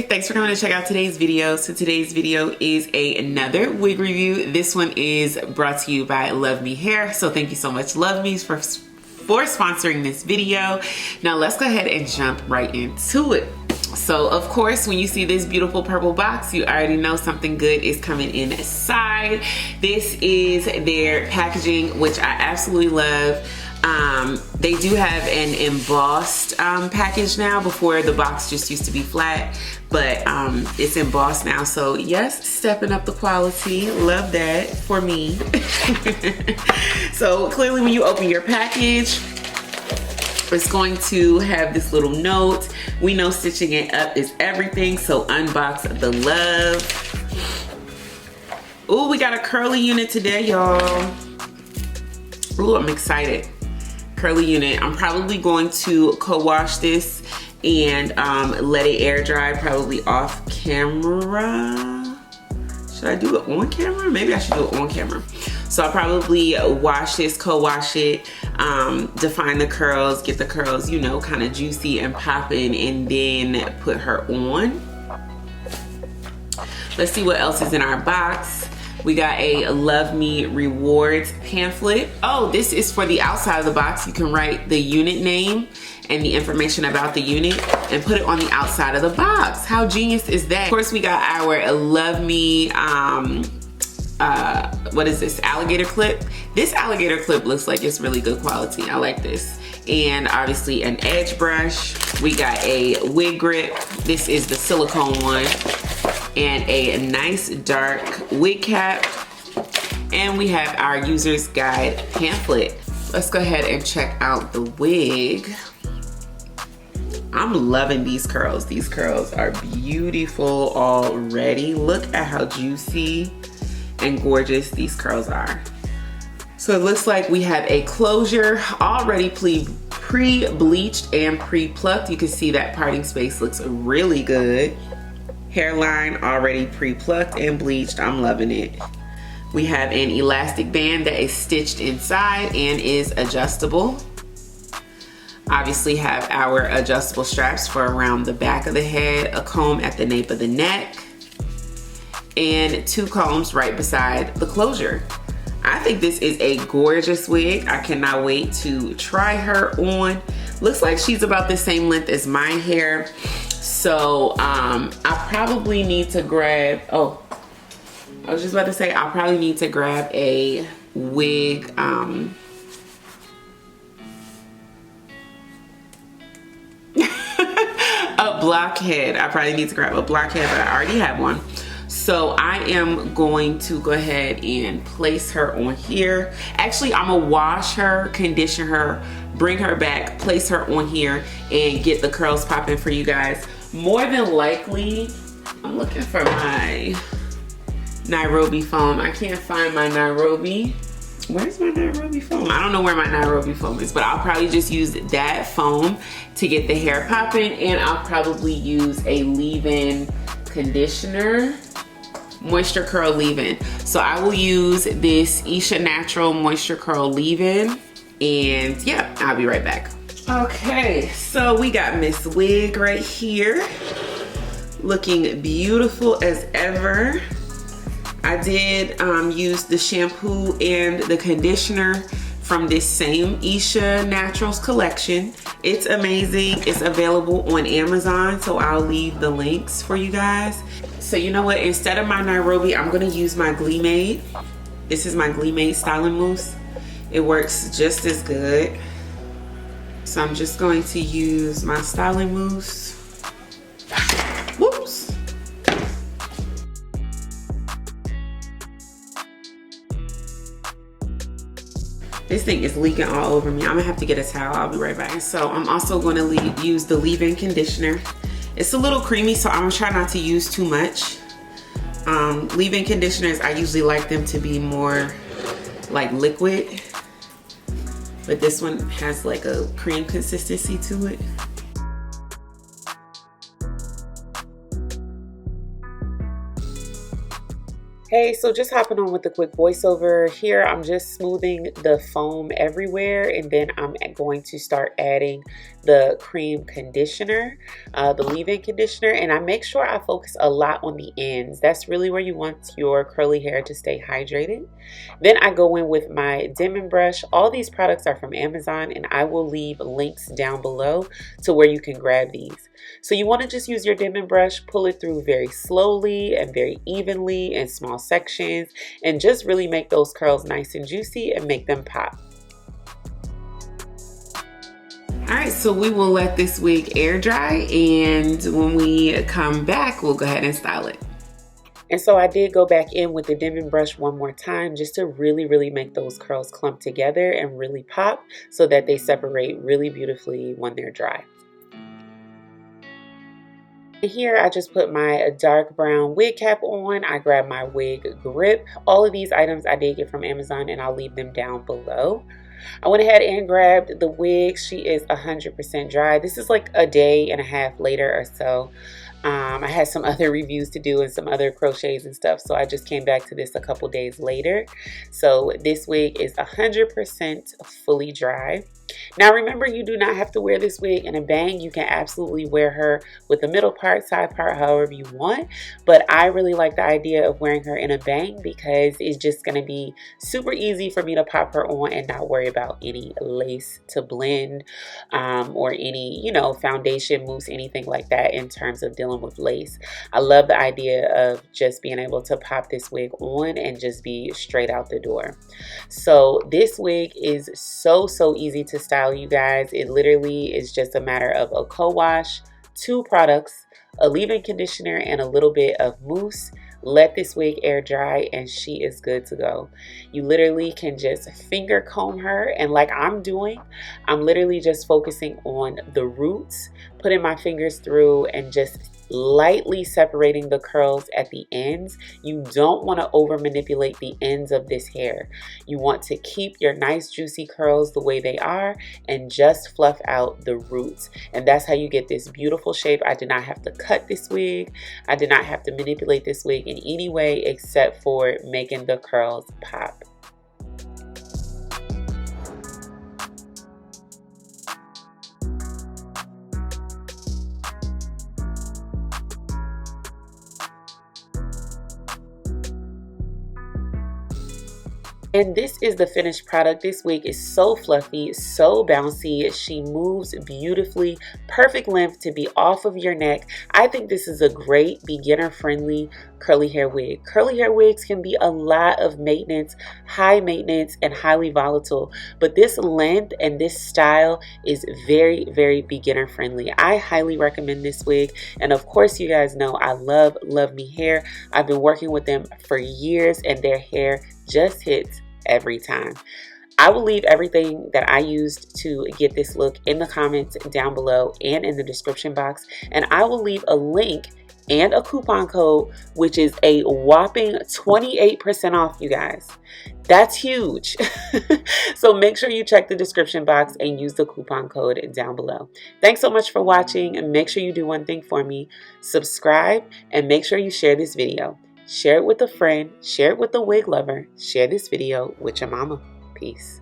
thanks for coming to check out today's video. So today's video is another wig review. This one is brought to you by LuvMe Hair. So thank you so much, LuvMe, for sponsoring this video. Now let's go ahead and jump right into it. So of course, when you see this beautiful purple box, you already know something good is coming inside. This is their packaging, which I absolutely love. They do have an embossed package now. Before, the box just used to be flat, but it's embossed now. So yes, stepping up the quality. Love that for me. So clearly when you open your package, it's going to have this little note. We know stitching it up is everything, so unbox the love. Ooh, we got a curly unit today, y'all. Ooh, I'm excited. Curly unit. I'm probably going to co-wash this and let it air dry, probably off camera. Should I do it on camera? Maybe I should do it on camera. So I'll probably wash this, co-wash it, define the curls, get the curls, you know, kind of juicy and popping, and then put her on. Let's see what else is in our box. We got a LuvMe rewards pamphlet. Oh, this is for the outside of the box. You can write the unit name and the information about the unit and put it on the outside of the box. How genius is that? Of course, we got our LuvMe, what is this, alligator clip? This alligator clip looks like it's really good quality. I like this. And obviously an edge brush. We got a wig grip. This is the silicone one. And a nice dark wig cap. And we have our user's guide pamphlet. Let's go ahead and check out the wig. I'm loving these curls. These curls are beautiful already. Look at how juicy and gorgeous these curls are. So it looks like we have a closure already pre-bleached and pre-plucked. You can see that parting space looks really good. Hairline already pre-plucked and bleached. I'm loving it. We have an elastic band that is stitched inside and is adjustable. Obviously have our adjustable straps for around the back of the head, a comb at the nape of the neck, and 2 combs right beside the closure. I think this is a gorgeous wig. I cannot wait to try her on. Looks like she's about the same length as my hair. So I probably need to grab, oh, I was just about to say, I'll probably need to grab a wig, a blockhead. I probably need to grab a blockhead, but I already have one. So I am going to go ahead and place her on here. Actually, I'm gonna wash her, condition her, bring her back, place her on here, and get the curls popping for you guys. More than likely, I'm looking for my Nairobi foam. I can't find my Nairobi. Where's my Nairobi foam? I don't know where my Nairobi foam is, but I'll probably just use that foam to get the hair popping, and I'll probably use a leave-in conditioner, moisture curl leave-in. So I will use this Isha Natural Moisture Curl leave-in, and yeah, I'll be right back. Okay, so we got Miss Wig right here, looking beautiful as ever. I did use the shampoo and the conditioner from this same Isha Naturals collection. It's amazing. It's available on Amazon, so I'll leave the links for you guys. So you know what, instead of my Nairobi, I'm gonna use my GLEEmade. This is my GLEEmade styling mousse. It works just as good. So I'm just going to use my styling mousse. Whoops. This thing is leaking all over me. I'm gonna have to get a towel. I'll be right back. So I'm also gonna use the leave-in conditioner. It's a little creamy, so I'm gonna try not to use too much. Leave-in conditioners, I usually like them to be more like liquid, but this one has like a cream consistency to it. Hey, so just hopping on with a quick voiceover here. I'm just smoothing the foam everywhere, and then I'm going to start adding the cream conditioner, the leave-in conditioner, and I make sure I focus a lot on the ends. That's really where you want your curly hair to stay hydrated. Then I go in with my Denman brush. All these products are from Amazon, and I will leave links down below to where you can grab these. So you want to just use your Denman brush, pull it through very slowly and very evenly in small sections, and just really make those curls nice and juicy and make them pop. Alright, so we will let this wig air dry, and when we come back, we'll go ahead and style it. And so I did go back in with the Denman brush one more time just to really make those curls clump together and really pop so that they separate really beautifully when they're dry. Here I just put my dark brown wig cap on. I grabbed my wig grip. All of these items I did get from Amazon, and I'll leave them down below. I went ahead and grabbed the wig. She is 100% dry. This is like a day and a half later or so. I had some other reviews to do and some other crochets and stuff, so I just came back to this a couple days later. So this wig is 100% fully dry. Now remember, you do not have to wear this wig in a bang. You can absolutely wear her with the middle part, side part, however you want. But I really like the idea of wearing her in a bang because it's just going to be super easy for me to pop her on and not worry about any lace to blend or any, you know, foundation mousse, anything like that in terms of dealing with lace. I love the idea of just being able to pop this wig on and just be straight out the door. So this wig is so easy to style, you guys. It literally is just a matter of a co-wash, 2 products, a leave-in conditioner, and a little bit of mousse. Let this wig air dry and she is good to go. You literally can just finger comb her, and like I'm doing, I'm literally just focusing on the roots, putting my fingers through and just lightly separating the curls at the ends. You don't want to over manipulate the ends of this hair. You want to keep your nice juicy curls the way they are and just fluff out the roots, and that's how you get this beautiful shape. I did not have to cut this wig. I did not have to manipulate this wig in any way except for making the curls pop. And this is the finished product. This wig is so fluffy, so bouncy. She moves beautifully, perfect length to be off of your neck. I think this is a great beginner-friendly curly hair wig. Curly hair wigs can be a lot of maintenance, high maintenance, and highly volatile. But this length and this style is very beginner-friendly. I highly recommend this wig. And of course, you guys know I love LuvMe hair. I've been working with them for years, and their hair just hits every time. I will leave everything that I used to get this look in the comments down below and in the description box, and I will leave a link and a coupon code, which is a whopping 28% off, you guys. That's huge. So make sure you check the description box and use the coupon code down below. Thanks so much for watching, and make sure you do one thing for me: subscribe, and make sure you share this video. Share it with a friend, share it with a wig lover, share this video with your mama. Peace.